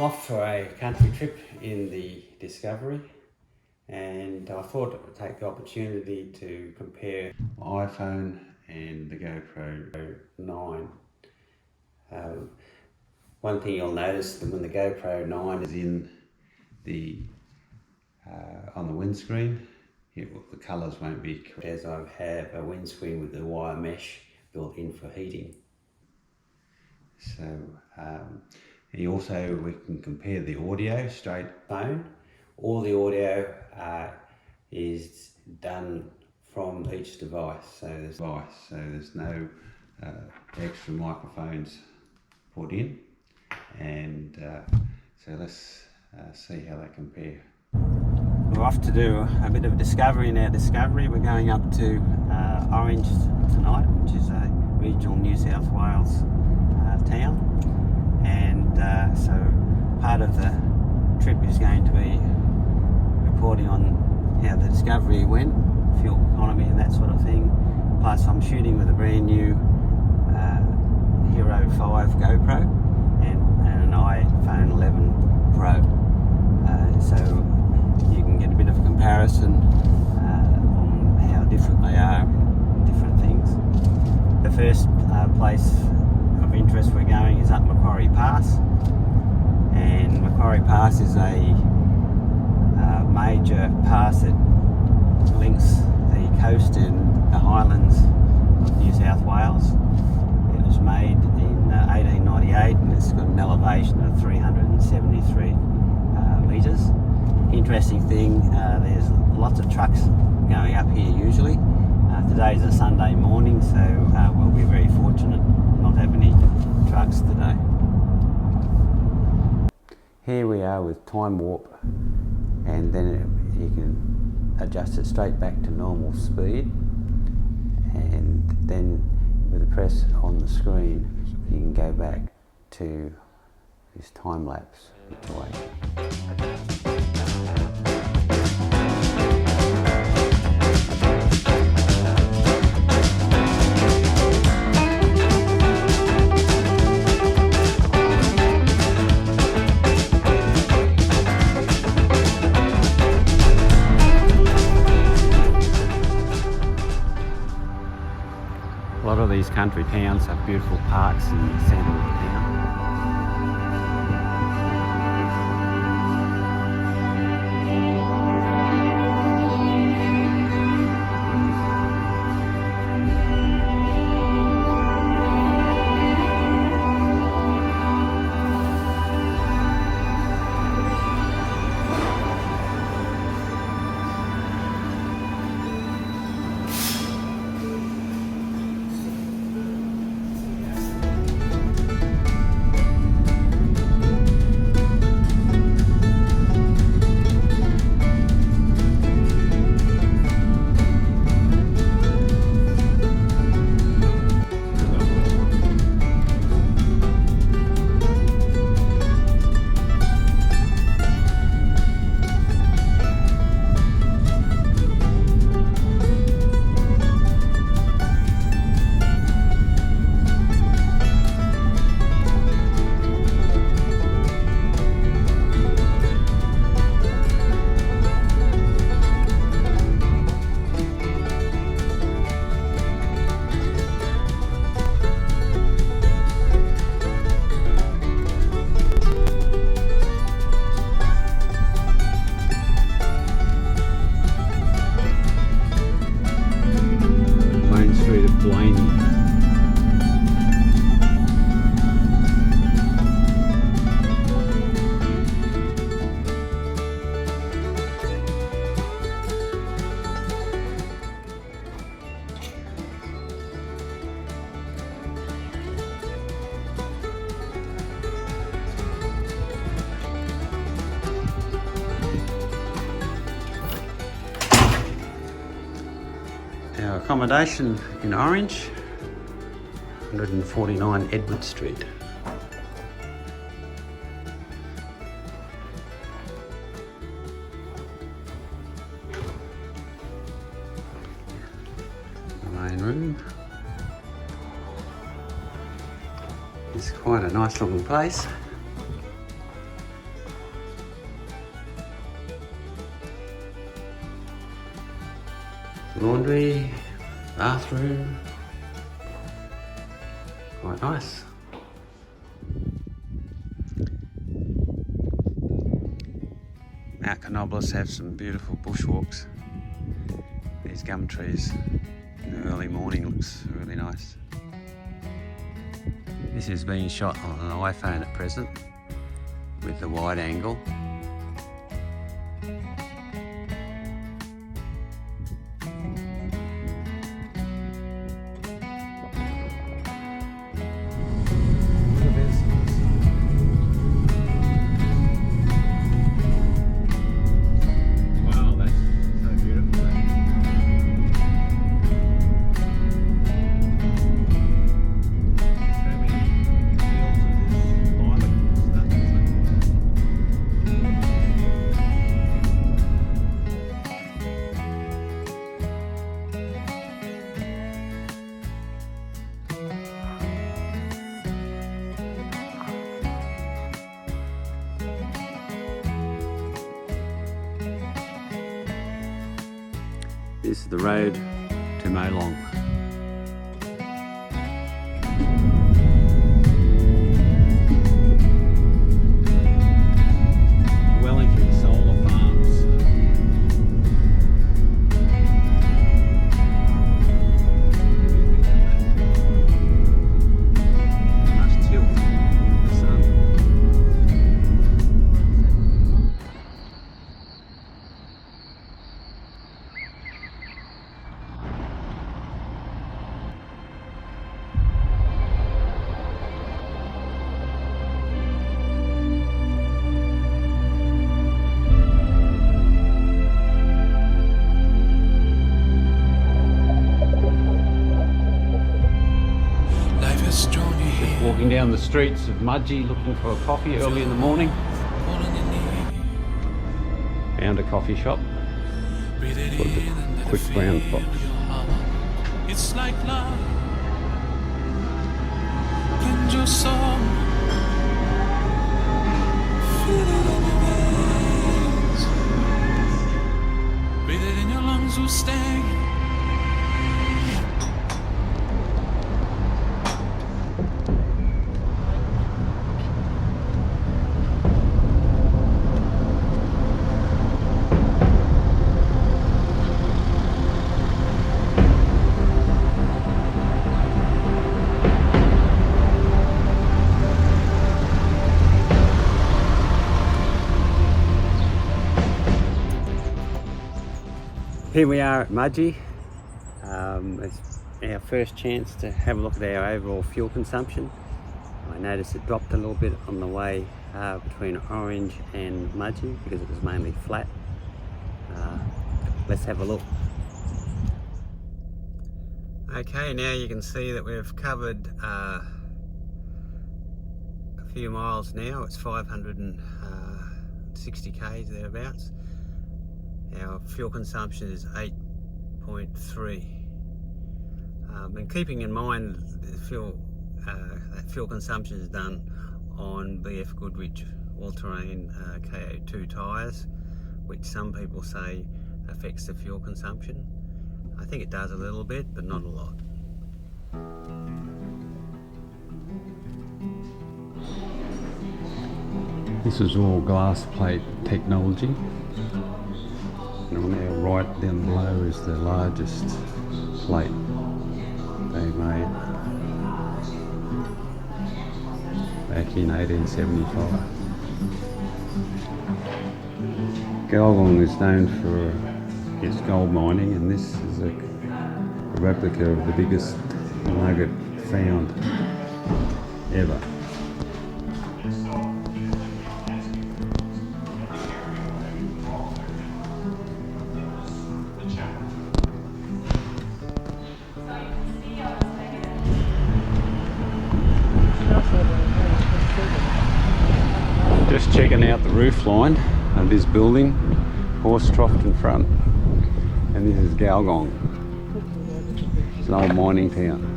I'm off for a country trip in the Discovery, and I thought I would take the opportunity to compare my iPhone and the GoPro 9. One thing you'll notice that when the GoPro 9 is in the on the windscreen, the colours won't be correct, as I have a windscreen with the wire mesh built in for heating. So and also we can compare the audio straight phone. All the audio is done from each device, so there's no extra microphones put in, and so let's see how they compare. We're off to do a bit of discovery in our Discovery. We're going up to Orange tonight, which is a regional New South Wales town, and so part of the trip is going to be reporting on how the Discovery went, fuel economy and that sort of thing. Plus I'm shooting with a brand new Hero 5 GoPro and an iPhone 11 Pro, so you can get a bit of a comparison on how different they are in different things. The first place of interest we're going is up Macquarie Pass, and Macquarie Pass is a major pass that links the coast and the highlands of New South Wales. It was made in 1898 and it's got an elevation of 373 metres. Interesting thing, there's lots of trucks going up here usually. Today's a Sunday morning, so we'll be very fortunate not have any trucks today. Here we are with time warp, and then you can adjust it straight back to normal speed, and then with a press on the screen you can go back to this time lapse situation. A lot of these country towns have beautiful parks in the centre of the town. Our accommodation in Orange, 149 Edward Street. The main room. It's quite a nice looking place. Laundry, bathroom, quite nice. Mount Canobolas have some beautiful bushwalks. These gum trees in the early morning looks really nice. This is being shot on an iPhone at present with the wide angle. This is the road to Molong. Wellington Solar Farms. Must tilt with the sun. Walking down the streets of Mudgee looking for a coffee early in the morning. Found a coffee shop. Put a quick brown box. It's like love. Cleanse your soul. Feel it in your veins. Breathe it in your lungs, will stay. Here we are at Mudgee. It's our first chance to have a look at our overall fuel consumption. I noticed it dropped a little bit on the way between Orange and Mudgee because it was mainly flat. Let's have a look. Okay, now you can see that we've covered a few miles now. It's 560 k's thereabouts. Our fuel consumption is 8.3. And keeping in mind the that fuel consumption is done on BF Goodrich all-terrain KO2 tyres, which some people say affects the fuel consumption. I think it does a little bit, but not a lot. This is all glass plate technology. And on our right down below is the largest plate they made back in 1875. Gulgong is known for its gold mining, and this is a replica of the biggest nugget found ever. Just checking out the roof line of this building, horse trough in front, and this is Gulgong. It's an old mining town.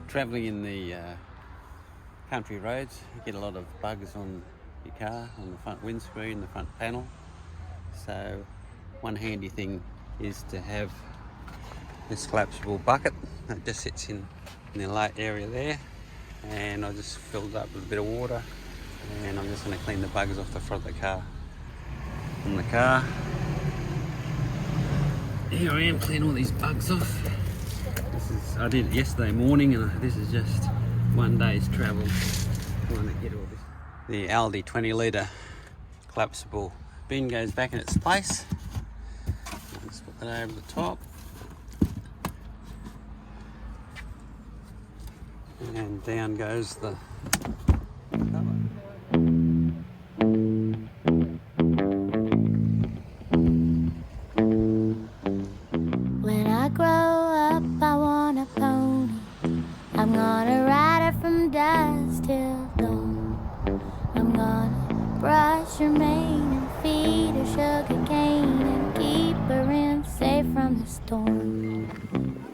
travelling in the country roads, you get a lot of bugs on your car, on the front windscreen, the front panel. So one handy thing is to have this collapsible bucket that just sits in the light area there, and I just filled it up with a bit of water, and I'm just going to clean the bugs off the front of the car. On the car, here I am cleaning all these bugs off. I did it yesterday morning, and this is just one day's travel trying to get all this. The Aldi 20 litre collapsible bin goes back in its place. Let's put that over the top. And down goes the cover. When I grow up, I want a pony. I'm gonna ride her from dusk till dawn. I'm gonna brush her mane and feed her sugar cane and keep her in safe from the storm.